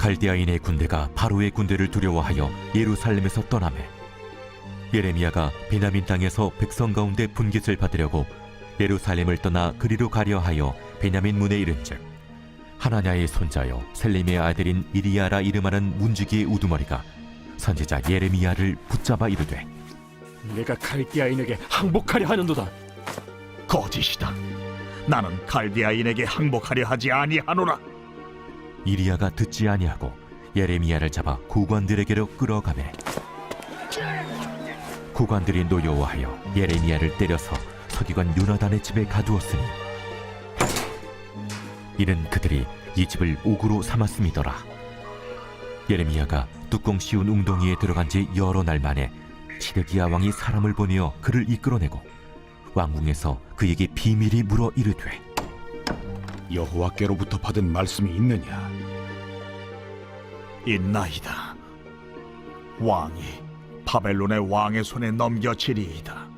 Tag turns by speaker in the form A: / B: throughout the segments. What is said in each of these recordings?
A: 갈대아인의 군대가 바로의 군대를 두려워하여 예루살렘에서 떠나매 예레미야가 베냐민 땅에서 백성 가운데 분깃을 받으려고 예루살렘을 떠나 그리로 가려 하여 베냐민 문에 이른즉 하나냐의 손자여 셀림의 아들인 이리야라 이름하는 문지기의 우두머리가 선지자 예레미야를 붙잡아 이르되
B: 내가 갈대아인에게 항복하려 하는도다.
C: 거짓이다. 나는 갈대아인에게 항복하려 하지 아니하노라.
A: 이리야가 듣지 아니하고 예레미야를 잡아 구관들에게로 끌어가매 구관들이 노여워하여 예레미야를 때려서 서기관 요나단의 집에 가두었으니 이는 그들이 이 집을 옥으로 삼았음이더라. 예레미야가 뚜껑 씌운 웅덩이에 들어간 지 여러 날 만에 시드기야 왕이 사람을 보내어 그를 이끌어내고 왕궁에서 그에게 비밀이 물어 이르되
D: 여호와께로부터 받은 말씀이 있느냐?
C: 있나이다. 왕이 바벨론의 왕의 손에 넘겨지리이다.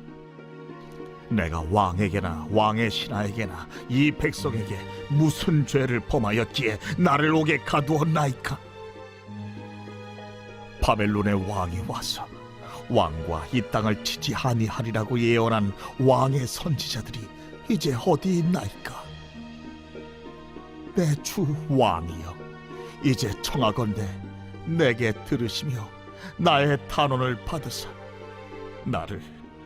C: 내가 왕에게나 왕의 신하에게나 이 백성에게 무슨 죄를 범하였기에 나를 옥에 가두었나이까? 바벨론의 왕이 와서 왕과 이 땅을 치지 아니하리라고 예언한 왕의 선지자들이 이제 어디 있나이까? 내 주 왕이여, 이제 청하건대 내게 들으시며 나의 탄원을 받으사 나를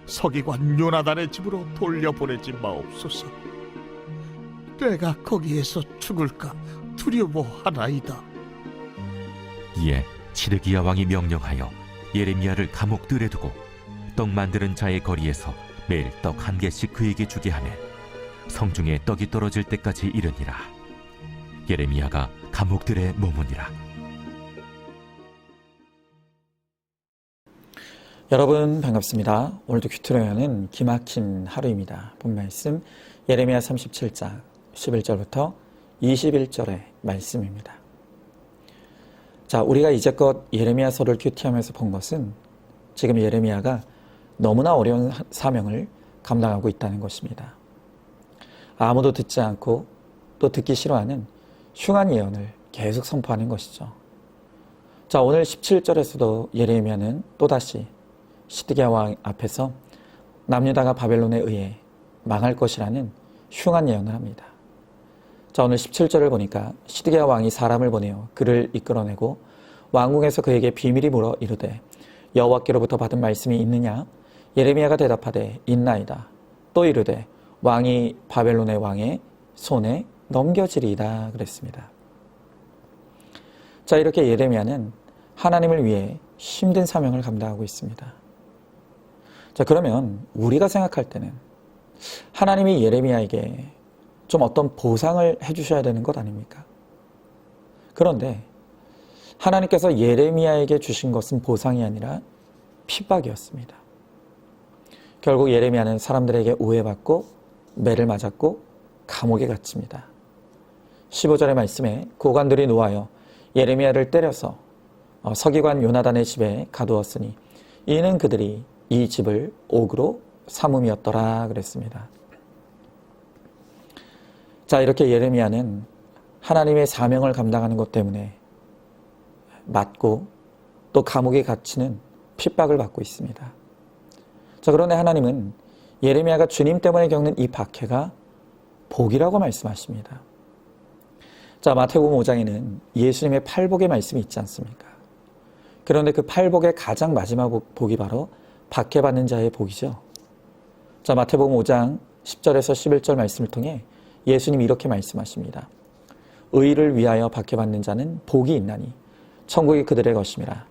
C: 서기관 요나단의 집으로 돌려보내지 마옵소서. 내가 거기에서 죽을까 두려워하나이다.
A: 이에 시드기야 왕이 명령하여 예레미야를 감옥들에 두고 떡 만드는 자의 거리에서 매일 떡 한 개씩 그에게 주게 하며 성중에 떡이 떨어질 때까지 이르니라. 예레미야가 감옥들에 머무니라.
E: 여러분 반갑습니다. 오늘도 큐트로연은 기막힌 하루입니다. 본 말씀 예레미야 37장 11절부터 21절의 말씀입니다. 자, 우리가 이제껏 예레미야서를 큐티하면서 본 것은 지금 예레미야가 너무나 어려운 사명을 감당하고 있다는 것입니다. 아무도 듣지 않고 또 듣기 싫어하는 흉한 예언을 계속 선포하는 것이죠. 자, 오늘 17절에서도 예레미야는 또다시 시드기야 왕 앞에서 남유다가 바벨론에 의해 망할 것이라는 흉한 예언을 합니다. 자, 오늘 17절을 보니까 시드기야 왕이 사람을 보내어 그를 이끌어내고 왕궁에서 그에게 비밀이 물어 이르되 여호와께로부터 받은 말씀이 있느냐? 예레미야가 대답하되 있나이다. 또 이르되 왕이 바벨론의 왕의 손에 넘겨지리이다 그랬습니다. 자, 이렇게 예레미야는 하나님을 위해 힘든 사명을 감당하고 있습니다. 자, 그러면 우리가 생각할 때는 하나님이 예레미야에게 좀 어떤 보상을 해주셔야 되는 것 아닙니까? 그런데 하나님께서 예레미야에게 주신 것은 보상이 아니라 핍박이었습니다. 결국 예레미야는 사람들에게 오해받고 매를 맞았고 감옥에 갇힙니다. 15절의 말씀에 고관들이 노하여 예레미야를 때려서 서기관 요나단의 집에 가두었으니 이는 그들이 이 집을 옥으로 삼음이었더라 그랬습니다. 자, 이렇게 예레미야는 하나님의 사명을 감당하는 것 때문에 맞고 또 감옥에 갇히는 핍박을 받고 있습니다. 자, 그런데 하나님은 예레미야가 주님 때문에 겪는 이 박해가 복이라고 말씀하십니다. 자, 마태복음 5장에는 예수님의 팔복의 말씀이 있지 않습니까? 그런데 그 팔복의 가장 마지막 복이 바로 박해받는 자의 복이죠. 자, 마태복음 5장 10절에서 11절 말씀을 통해 예수님이 이렇게 말씀하십니다. 의를 위하여 박해받는 자는 복이 있나니 천국이 그들의 것임이라.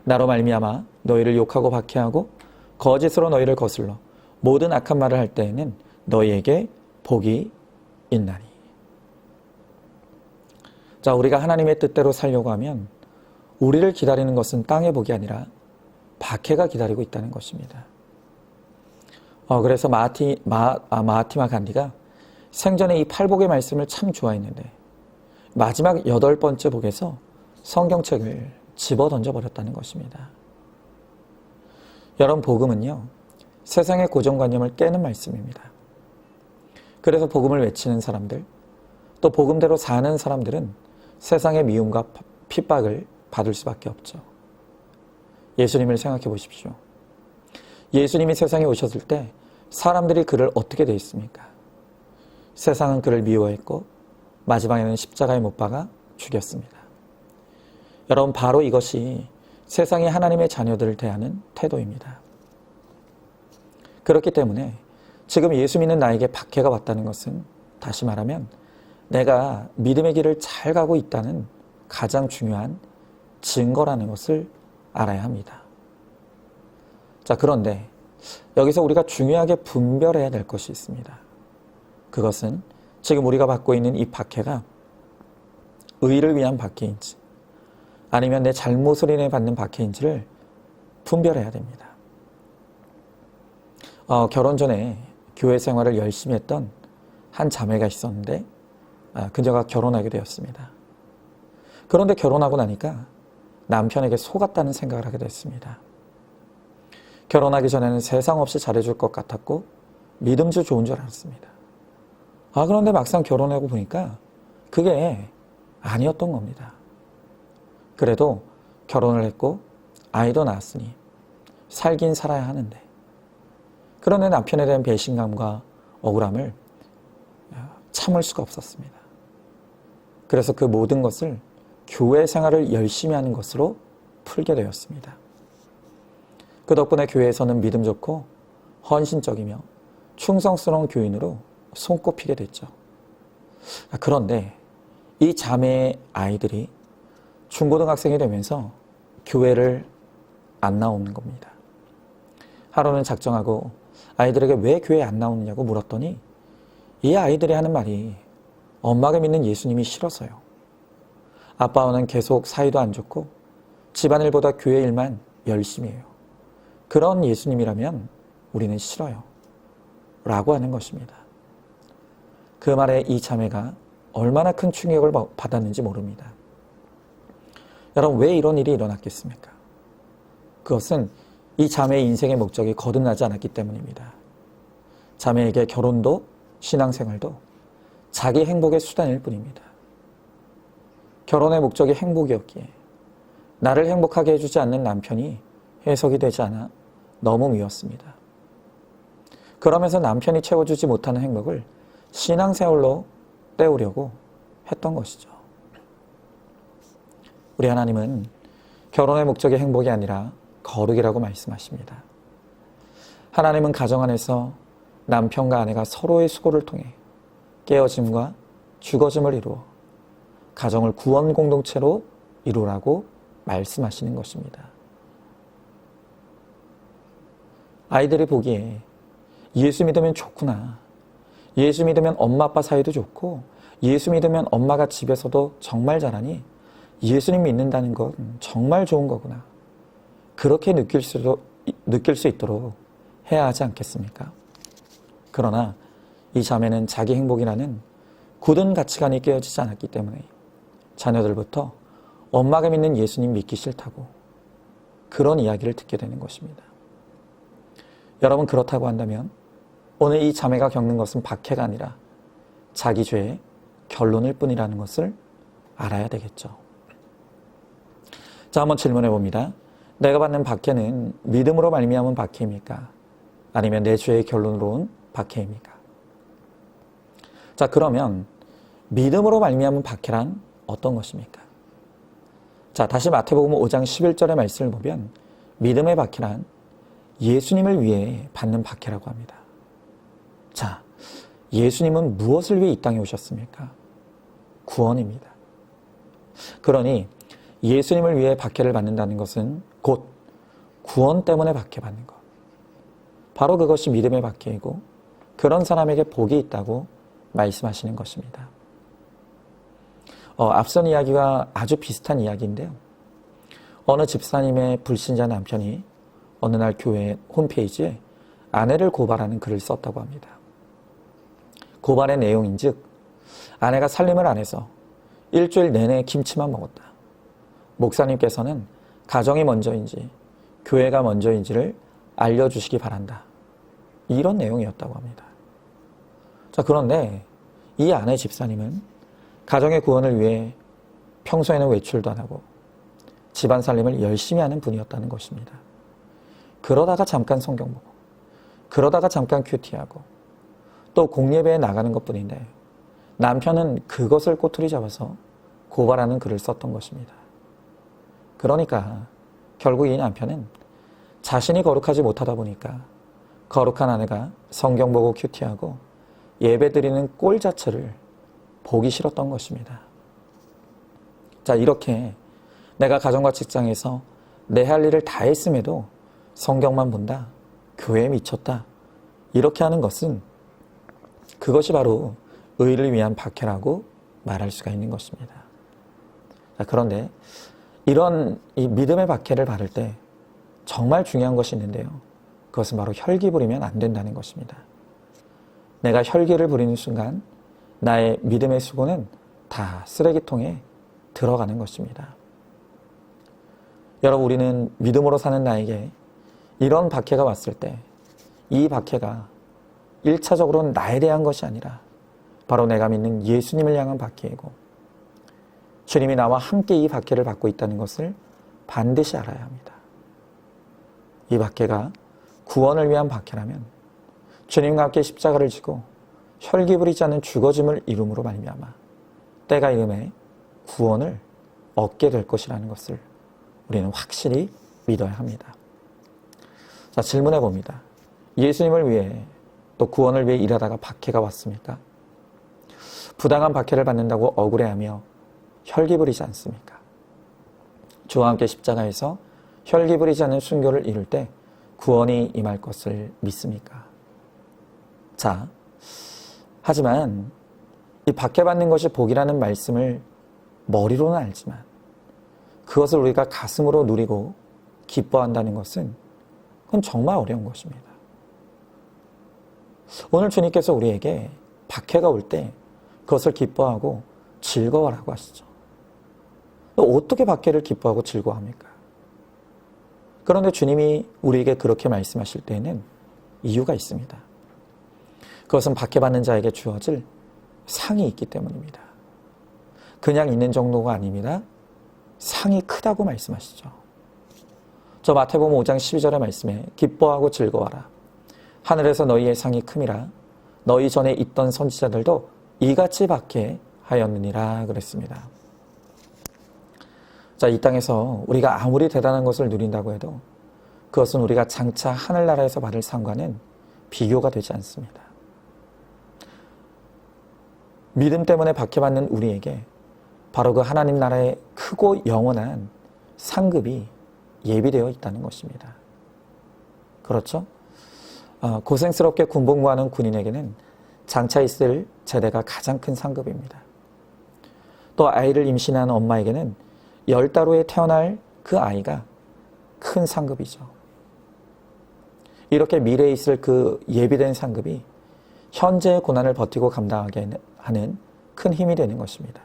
E: 나로 말미암아 너희를 욕하고 박해하고 거짓으로 너희를 거슬러 모든 악한 말을 할 때에는 너희에게 복이 있나니. 자, 우리가 하나님의 뜻대로 살려고 하면 우리를 기다리는 것은 땅의 복이 아니라 박해가 기다리고 있다는 것입니다. 그래서 마하티마 간디가 생전에 이 팔복의 말씀을 참 좋아했는데 마지막 8번째 복에서 성경책을 집어 던져버렸다는 것입니다. 여러분, 복음은요, 세상의 고정관념을 깨는 말씀입니다. 그래서 복음을 외치는 사람들, 또 복음대로 사는 사람들은 세상의 미움과 핍박을 받을 수밖에 없죠. 예수님을 생각해 보십시오. 예수님이 세상에 오셨을 때 사람들이 그를 어떻게 대했습니까? 세상은 그를 미워했고 마지막에는 십자가에 못 박아 죽였습니다. 여러분, 바로 이것이 세상의 하나님의 자녀들을 대하는 태도입니다. 그렇기 때문에 지금 예수 믿는 나에게 박해가 왔다는 것은 다시 말하면 내가 믿음의 길을 잘 가고 있다는 가장 중요한 증거라는 것을 알아야 합니다. 자, 그런데 여기서 우리가 중요하게 분별해야 될 것이 있습니다. 그것은 지금 우리가 받고 있는 이 박해가 의를 위한 박해인지 아니면 내 잘못을 인해 받는 박해인지를 분별해야 됩니다. 결혼 전에 교회 생활을 열심히 했던 한 자매가 있었는데 그녀가 결혼하게 되었습니다. 그런데 결혼하고 나니까 남편에게 속았다는 생각을 하게 됐습니다. 결혼하기 전에는 세상 없이 잘해줄 것 같았고 믿음도 좋은 줄 알았습니다. 그런데 막상 결혼하고 보니까 그게 아니었던 겁니다. 그래도 결혼을 했고 아이도 낳았으니 살긴 살아야 하는데 그런데 남편에 대한 배신감과 억울함을 참을 수가 없었습니다. 그래서 그 모든 것을 교회 생활을 열심히 하는 것으로 풀게 되었습니다. 그 덕분에 교회에서는 믿음 좋고 헌신적이며 충성스러운 교인으로 손꼽히게 됐죠. 그런데 이 자매의 아이들이 중고등학생이 되면서 교회를 안 나오는 겁니다. 하루는 작정하고 아이들에게 왜 교회에 안 나오느냐고 물었더니 이 아이들이 하는 말이 엄마가 믿는 예수님이 싫어서요. 아빠와는 계속 사이도 안 좋고 집안일보다 교회 일만 열심히 해요. 그런 예수님이라면 우리는 싫어요. 라고 하는 것입니다. 그 말에 이 자매가 얼마나 큰 충격을 받았는지 모릅니다. 여러분, 왜 이런 일이 일어났겠습니까? 그것은 이 자매의 인생의 목적이 거듭나지 않았기 때문입니다. 자매에게 결혼도 신앙생활도 자기 행복의 수단일 뿐입니다. 결혼의 목적이 행복이었기에 나를 행복하게 해주지 않는 남편이 해석이 되지 않아 너무 미웠습니다. 그러면서 남편이 채워주지 못하는 행복을 신앙생활로 때우려고 했던 것이죠. 우리 하나님은 결혼의 목적이 행복이 아니라 거룩이라고 말씀하십니다. 하나님은 가정 안에서 남편과 아내가 서로의 수고를 통해 깨어짐과 죽어짐을 이루어 가정을 구원 공동체로 이루라고 말씀하시는 것입니다. 아이들이 보기에 예수 믿으면 좋구나. 예수 믿으면 엄마 아빠 사이도 좋고 예수 믿으면 엄마가 집에서도 정말 잘하니 예수님 믿는다는 건 정말 좋은 거구나. 그렇게 느낄 수 있도록 해야 하지 않겠습니까? 그러나 이 자매는 자기 행복이라는 굳은 가치관이 깨어지지 않았기 때문에 자녀들부터 엄마가 믿는 예수님 믿기 싫다고 그런 이야기를 듣게 되는 것입니다. 여러분, 그렇다고 한다면 오늘 이 자매가 겪는 것은 박해가 아니라 자기 죄의 결론일 뿐이라는 것을 알아야 되겠죠. 자, 한번 질문해 봅니다. 내가 받는 박해는 믿음으로 말미암은 박해입니까? 아니면 내 죄의 결론으로 온 박해입니까? 자, 그러면 믿음으로 말미암은 박해란 어떤 것입니까? 자, 다시 마태복음 5장 11절의 말씀을 보면 믿음의 박해란 예수님을 위해 받는 박해라고 합니다. 자, 예수님은 무엇을 위해 이 땅에 오셨습니까? 구원입니다. 그러니 예수님을 위해 박해를 받는다는 것은 곧 구원 때문에 박해받는 것. 바로 그것이 믿음의 박해이고 그런 사람에게 복이 있다고 말씀하시는 것입니다. 앞선 이야기와 아주 비슷한 이야기인데요. 어느 집사님의 불신자 남편이 어느 날 교회 홈페이지에 아내를 고발하는 글을 썼다고 합니다. 고발의 내용인즉 아내가 살림을 안 해서 일주일 내내 김치만 먹었다. 목사님께서는 가정이 먼저인지 교회가 먼저인지를 알려주시기 바란다. 이런 내용이었다고 합니다. 자, 그런데 이 아내 집사님은 가정의 구원을 위해 평소에는 외출도 안 하고 집안 살림을 열심히 하는 분이었다는 것입니다. 그러다가 잠깐 성경 보고, 그러다가 잠깐 큐티하고, 또 공예배에 나가는 것뿐인데 남편은 그것을 꼬투리 잡아서 고발하는 글을 썼던 것입니다. 그러니까 결국 이 남편은 자신이 거룩하지 못하다 보니까 거룩한 아내가 성경 보고 큐티하고 예배 드리는 꼴 자체를 보기 싫었던 것입니다. 자, 이렇게 내가 가정과 직장에서 내 할 일을 다 했음에도 성경만 본다, 교회에 미쳤다, 이렇게 하는 것은 그것이 바로 의를 위한 박해라고 말할 수가 있는 것입니다. 자, 그런데 이런 이 믿음의 박해를 받을 때 정말 중요한 것이 있는데요. 그것은 바로 혈기 부리면 안 된다는 것입니다. 내가 혈기를 부리는 순간 나의 믿음의 수고는 다 쓰레기통에 들어가는 것입니다. 여러분, 우리는 믿음으로 사는 나에게 이런 박해가 왔을 때 이 박해가 1차적으로는 나에 대한 것이 아니라 바로 내가 믿는 예수님을 향한 박해이고 주님이 나와 함께 이 박해를 받고 있다는 것을 반드시 알아야 합니다. 이 박해가 구원을 위한 박해라면 주님과 함께 십자가를 지고 혈기 부리지 않는 죽어짐을 이름으로 말미암아 때가 이름에 구원을 얻게 될 것이라는 것을 우리는 확실히 믿어야 합니다. 자, 질문해 봅니다. 예수님을 위해 또 구원을 위해 일하다가 박해가 왔습니까? 부당한 박해를 받는다고 억울해하며 혈기 부리지 않습니까? 주와 함께 십자가에서 혈기 부리지 않는 순교를 이룰 때 구원이 임할 것을 믿습니까? 자, 하지만 이 박해받는 것이 복이라는 말씀을 머리로는 알지만 그것을 우리가 가슴으로 누리고 기뻐한다는 것은 그건 정말 어려운 것입니다. 오늘 주님께서 우리에게 박해가 올 때 그것을 기뻐하고 즐거워라고 하시죠. 어떻게 박해를 기뻐하고 즐거워합니까? 그런데 주님이 우리에게 그렇게 말씀하실 때에는 이유가 있습니다. 그것은 박해받는 자에게 주어질 상이 있기 때문입니다. 그냥 있는 정도가 아닙니다. 상이 크다고 말씀하시죠. 저 마태복음 5장 12절의 말씀에 기뻐하고 즐거워하라. 하늘에서 너희의 상이 큼이라. 너희 전에 있던 선지자들도 이같이 박해하였느니라 그랬습니다. 자, 이 땅에서 우리가 아무리 대단한 것을 누린다고 해도 그것은 우리가 장차 하늘나라에서 받을 상과는 비교가 되지 않습니다. 믿음 때문에 박해받는 우리에게 바로 그 하나님 나라의 크고 영원한 상급이 예비되어 있다는 것입니다. 그렇죠? 고생스럽게 군복무하는 군인에게는 장차 있을 제대가 가장 큰 상급입니다. 또 아이를 임신한 엄마에게는 10달 후에 태어날 그 아이가 큰 상급이죠. 이렇게 미래에 있을 그 예비된 상급이 현재의 고난을 버티고 감당하게 하는 큰 힘이 되는 것입니다.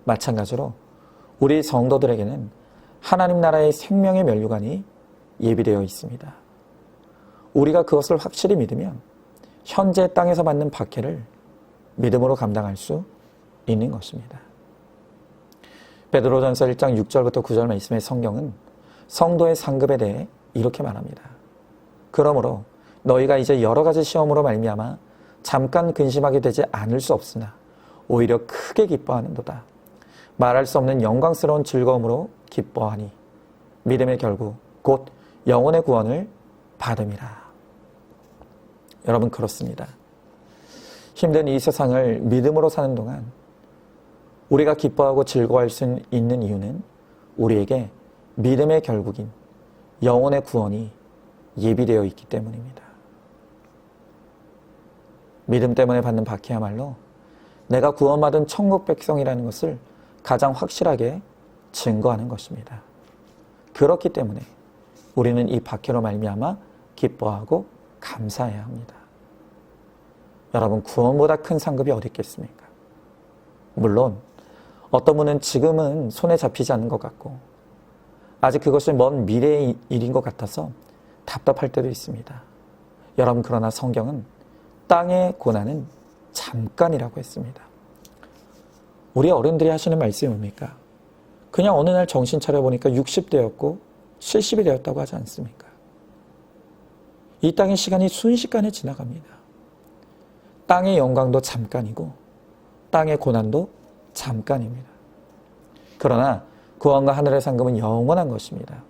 E: 마찬가지로 우리 성도들에게는 하나님 나라의 생명의 면류관이 예비되어 있습니다. 우리가 그것을 확실히 믿으면 현재 땅에서 받는 박해를 믿음으로 감당할 수 있는 것입니다. 베드로전서 1장 6절부터 9절 말씀의 성경은 성도의 상급에 대해 이렇게 말합니다. 그러므로 너희가 이제 여러 가지 시험으로 말미암아 잠깐 근심하게 되지 않을 수 없으나 오히려 크게 기뻐하는도다. 말할 수 없는 영광스러운 즐거움으로 기뻐하니 믿음의 결국 곧 영혼의 구원을 받음이라. 여러분, 그렇습니다. 힘든 이 세상을 믿음으로 사는 동안 우리가 기뻐하고 즐거워할 수 있는 이유는 우리에게 믿음의 결국인 영혼의 구원이 예비되어 있기 때문입니다. 믿음 때문에 받는 박해야말로 내가 구원받은 천국 백성이라는 것을 가장 확실하게 증거하는 것입니다. 그렇기 때문에 우리는 이 박해로 말미암아 기뻐하고 감사해야 합니다. 여러분, 구원보다 큰 상급이 어디 있겠습니까? 물론 어떤 분은 지금은 손에 잡히지 않는 것 같고 아직 그것이 먼 미래의 일인 것 같아서 답답할 때도 있습니다. 여러분, 그러나 성경은 땅의 고난은 잠깐이라고 했습니다. 우리 어른들이 하시는 말씀이 뭡니까? 그냥 어느 날 정신 차려보니까 60대였고 70이 되었다고 하지 않습니까? 이 땅의 시간이 순식간에 지나갑니다. 땅의 영광도 잠깐이고 땅의 고난도 잠깐입니다. 그러나 구원과 하늘의 상급은 영원한 것입니다.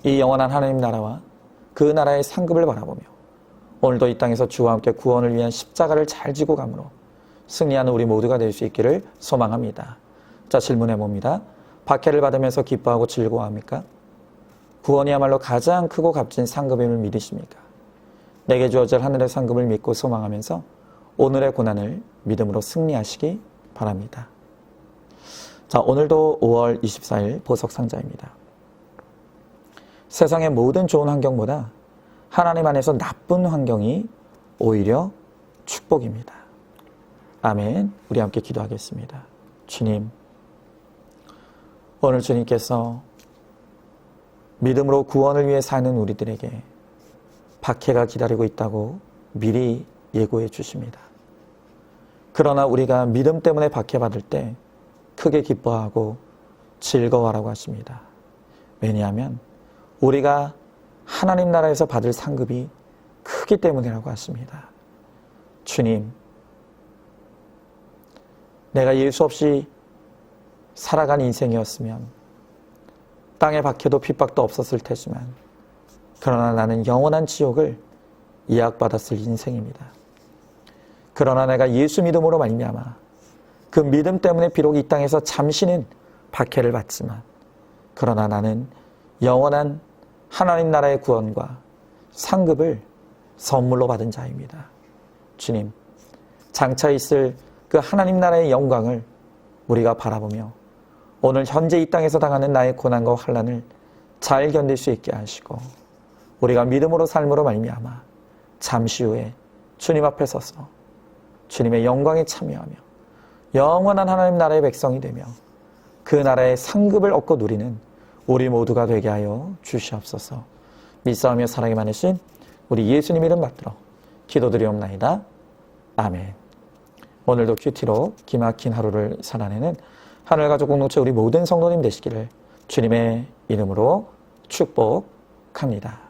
E: 이 영원한 하나님 나라와 그 나라의 상급을 바라보며 오늘도 이 땅에서 주와 함께 구원을 위한 십자가를 잘 지고 가므로 승리하는 우리 모두가 될 수 있기를 소망합니다. 자, 질문해 봅니다. 박해를 받으면서 기뻐하고 즐거워합니까? 구원이야말로 가장 크고 값진 상급임을 믿으십니까? 내게 주어질 하늘의 상급을 믿고 소망하면서 오늘의 고난을 믿음으로 승리하시기 바랍니다. 자, 오늘도 5월 24일 보석상자입니다. 세상의 모든 좋은 환경보다 하나님 안에서 나쁜 환경이 오히려 축복입니다. 아멘. 우리 함께 기도하겠습니다. 주님, 오늘 주님께서 믿음으로 구원을 위해 사는 우리들에게 박해가 기다리고 있다고 미리 예고해 주십니다. 그러나 우리가 믿음 때문에 박해받을 때 크게 기뻐하고 즐거워하라고 하십니다. 왜냐하면 우리가 하나님 나라에서 받을 상급이 크기 때문이라고 하십니다. 주님, 내가 예수 없이 살아간 인생이었으면 땅의 박해도 핍박도 없었을 테지만 그러나 나는 영원한 지옥을 예약받았을 인생입니다. 그러나 내가 예수 믿음으로 말미암아 그 믿음 때문에 비록 이 땅에서 잠시는 박해를 받지만 그러나 나는 영원한 하나님 나라의 구원과 상급을 선물로 받은 자입니다. 주님, 장차 있을 그 하나님 나라의 영광을 우리가 바라보며 오늘 현재 이 땅에서 당하는 나의 고난과 환난을 잘 견딜 수 있게 하시고 우리가 믿음으로 삶으로 말미암아 잠시 후에 주님 앞에 서서 주님의 영광에 참여하며 영원한 하나님 나라의 백성이 되며 그 나라의 상급을 얻고 누리는 우리 모두가 되게 하여 주시옵소서. 믿사오며 사랑이 많으신 우리 예수님 이름 받들어 기도드리옵나이다. 아멘. 오늘도 큐티로 기막힌 하루를 살아내는 하늘가족 공동체 우리 모든 성도님 되시기를 주님의 이름으로 축복합니다.